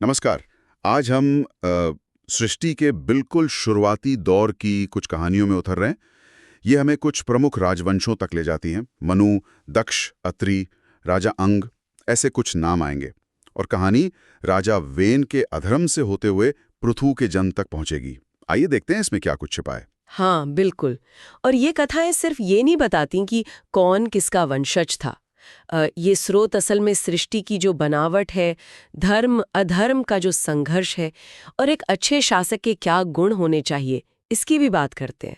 नमस्कार। आज हम सृष्टि के बिल्कुल शुरुआती दौर की कुछ कहानियों में उतर रहे हैं। ये हमें कुछ प्रमुख राजवंशों तक ले जाती हैं। मनु, दक्ष, अत्रि, राजा अंग, ऐसे कुछ नाम आएंगे। और कहानी राजा वेन के अधर्म से होते हुए पृथु के जन्म तक पहुंचेगी। आइए देखते हैं इसमें क्या कुछ छिपा है। हाँ, बिल्कुल। और ये कथाएं सिर्फ ये नहीं बताती कि कौन किसका वंशज था। ये स्रोत असल में सृष्टि की जो बनावट है, धर्म अधर्म का जो संघर्ष है और एक अच्छे शासक के क्या गुण होने चाहिए, इसकी भी बात करते हैं।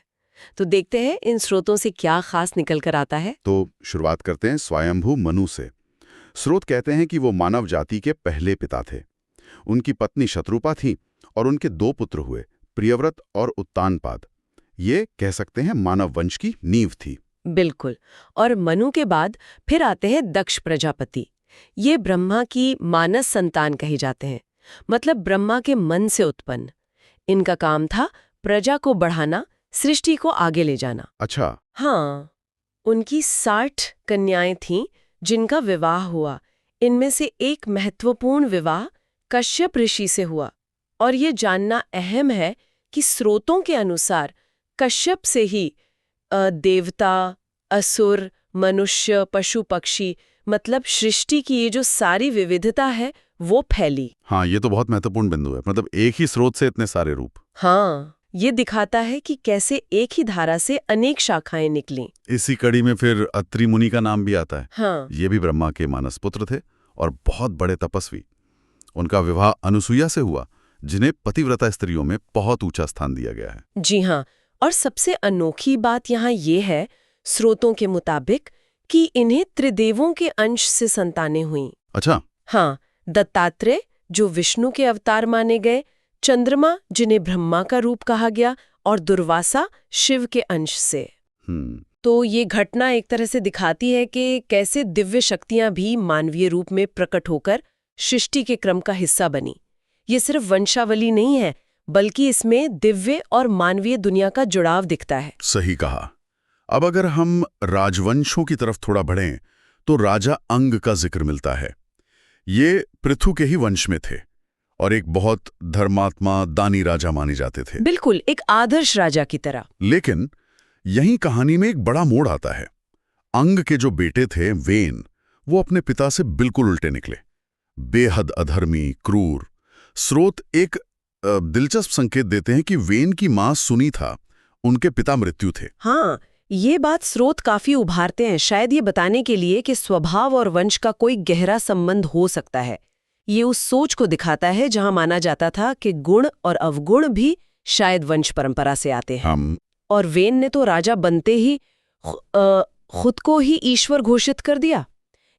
तो देखते हैं इन स्रोतों से क्या खास निकल कर आता है। तो शुरुआत करते हैं स्वयंभू मनु से। स्रोत कहते हैं कि वो मानव जाति के पहले पिता थे। उनकी पत्नी शत्रुपा थी और उनके दो पुत्र हुए, प्रियव्रत और उत्तानपाद। ये कह सकते हैं मानव वंश की नींव थी। बिल्कुल। और मनु के बाद फिर आते हैं दक्ष प्रजापति। ये ब्रह्मा की मानस संतान कहे जाते हैं, मतलब ब्रह्मा के मन से उत्पन्न। इनका काम था प्रजा को बढ़ाना, सृष्टि को आगे ले जाना। अच्छा। हाँ, उनकी 60 कन्याएं थीं जिनका विवाह हुआ। इनमें से एक महत्वपूर्ण विवाह कश्यप ऋषि से हुआ। और ये जानना अहम है कि स्रोतों के अनुसार कश्यप से ही देवता, असुर, मनुष्य, पशु पक्षी, मतलब सृष्टि की ये जो सारी विविधता है वो फैली। हाँ, ये तो बहुत महत्वपूर्ण बिंदु है। मतलब एक ही स्रोत से इतने सारे रूप। हाँ, ये दिखाता है कि कैसे एक ही धारा से अनेक शाखाएं निकलीं। इसी कड़ी में फिर अत्रि मुनि का नाम भी आता है। हाँ, ये भी ब्रह्मा के मानस पुत्र थे और बहुत बड़े तपस्वी। उनका विवाह अनुसुईया से हुआ, जिन्हें पतिव्रता स्त्रियों में बहुत ऊंचा स्थान दिया गया है। जी हाँ। और सबसे अनोखी बात यहाँ ये है, स्रोतों के मुताबिक, कि इन्हें त्रिदेवों के अंश से संतानें हुईं। अच्छा। हाँ, दत्तात्रेय जो विष्णु के अवतार माने गए, चंद्रमा जिन्हें ब्रह्मा का रूप कहा गया, और दुर्वासा शिव के अंश से। तो ये घटना एक तरह से दिखाती है कि कैसे दिव्य शक्तियां भी मानवीय रूप में प्रकट होकर सृष्टि के क्रम का हिस्सा बनी। ये सिर्फ वंशावली नहीं है, बल्कि इसमें दिव्य और मानवीय दुनिया का जुड़ाव दिखता है। सही कहा। अब अगर हम राजवंशों की तरफ थोड़ा बढ़ें तो राजा अंग का जिक्र मिलता है। ये पृथु के ही वंश में थे और एक बहुत धर्मात्मा दानी राजा माने जाते थे। बिल्कुल, एक आदर्श राजा की तरह। लेकिन यहीं कहानी में एक बड़ा मोड़ आता है। अंग के जो बेटे थे वेन, वो अपने पिता से बिल्कुल उल्टे निकले। बेहद अधर्मी, क्रूर। स्रोत एक दिलचस्प संकेत देते हैं कि वेन की मां सुनी था, उनके पिता मृत्यु थे। हाँ, ये बात स्रोत काफी उभारते हैं, शायद ये बताने के लिए कि स्वभाव और वंश का कोई गहरा संबंध हो सकता है। ये उस सोच को दिखाता है जहां माना जाता था कि गुण और अवगुण भी शायद वंश परंपरा से आते हैं। और वेन ने तो राजा बनते ही खुद को ही ईश्वर घोषित कर दिया।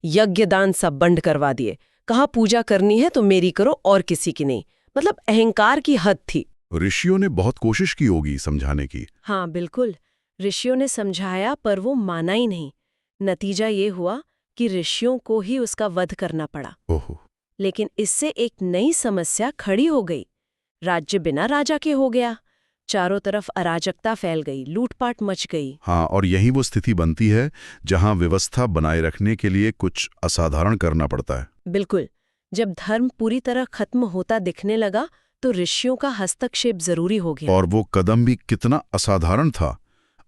यज्ञ दान सब बंद करवा दिए, कहा पूजा करनी है तो मेरी करो और किसी की नहीं। मतलब अहंकार की हद थी। ऋषियों ने बहुत कोशिश की होगी समझाने की। हाँ, बिल्कुल। ऋषियों ने समझाया पर वो माना ही नहीं। नतीजा ये हुआ कि ऋषियों को ही उसका वध करना पड़ा। ओहो। लेकिन इससे एक नई समस्या खड़ी हो गई। राज्य बिना राजा के हो गया। चारों तरफ अराजकता फैल गई, लूटपाट मच गई। हाँ, और यही वो स्थिति बनती है जहां व्यवस्था बनाए रखने के लिए कुछ असाधारण करना पड़ता है। बिल्कुल। जब धर्म पूरी तरह खत्म होता दिखने लगा तो ऋषियों का हस्तक्षेप जरूरी हो गया। और वो कदम भी कितना असाधारण था।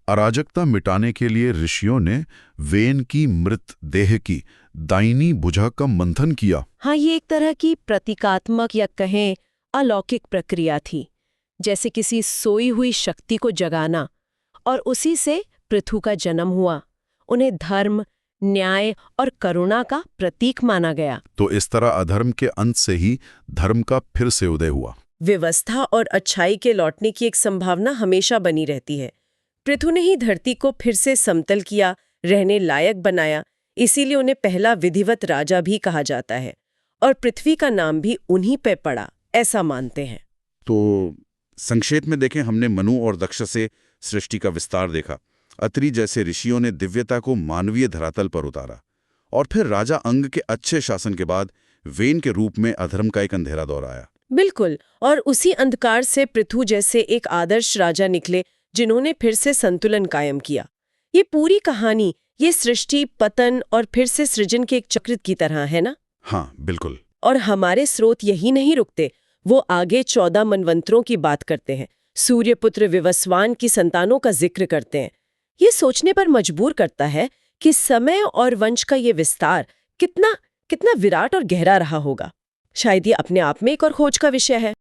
अराजकता मिटाने के लिए ऋषियों ने वेन की मृत देह की दाहिनी भुजा का मंथन किया। हाँ, ये एक तरह की प्रतीकात्मक या कहें अलौकिक प्रक्रिया थी, जैसे किसी सोई हुई शक्ति को जगाना। और उसी से पृथु का जन्म हुआ। उन्हें धर्म, न्याय और करुणा का प्रतीक माना गया। तो इस तरह अधर्म के अंत से ही धर्म का फिर से उदय हुआ। व्यवस्था और अच्छाई के लौटने की एक संभावना हमेशा बनी रहती है। पृथु ने ही धरती को फिर से समतल किया, रहने लायक बनाया। इसीलिए उन्हें पहला विधिवत राजा भी कहा जाता है और पृथ्वी का नाम भी उन्हीं पे पड़ा, ऐसा मानते हैं। तो संक्षेप में देखें, हमने मनु और दक्ष से सृष्टि का विस्तार देखा। अत्रि जैसे ऋषियों ने दिव्यता को मानवीय धरातल पर उतारा और फिर राजा अंग के अच्छे शासन के बाद वेन के रूप में अधर्म का एक अंधेरा दौर आया। बिल्कुल। और उसी अंधकार से पृथु जैसे एक आदर्श राजा निकले जिन्होंने फिर से संतुलन कायम किया। ये पूरी कहानी, ये सृष्टि, पतन और फिर से सृजन के एक चक्र की तरह है ना। हाँ, बिल्कुल। और हमारे स्रोत यही नहीं रुकते, वो आगे 14 मनवंतरों की बात करते हैं, सूर्यपुत्र विवस्वान की संतानों का जिक्र करते हैं। ये सोचने पर मजबूर करता है कि समय और वंश का ये विस्तार कितना कितना विराट और गहरा रहा होगा। शायद ये अपने आप में एक और खोज का विषय है।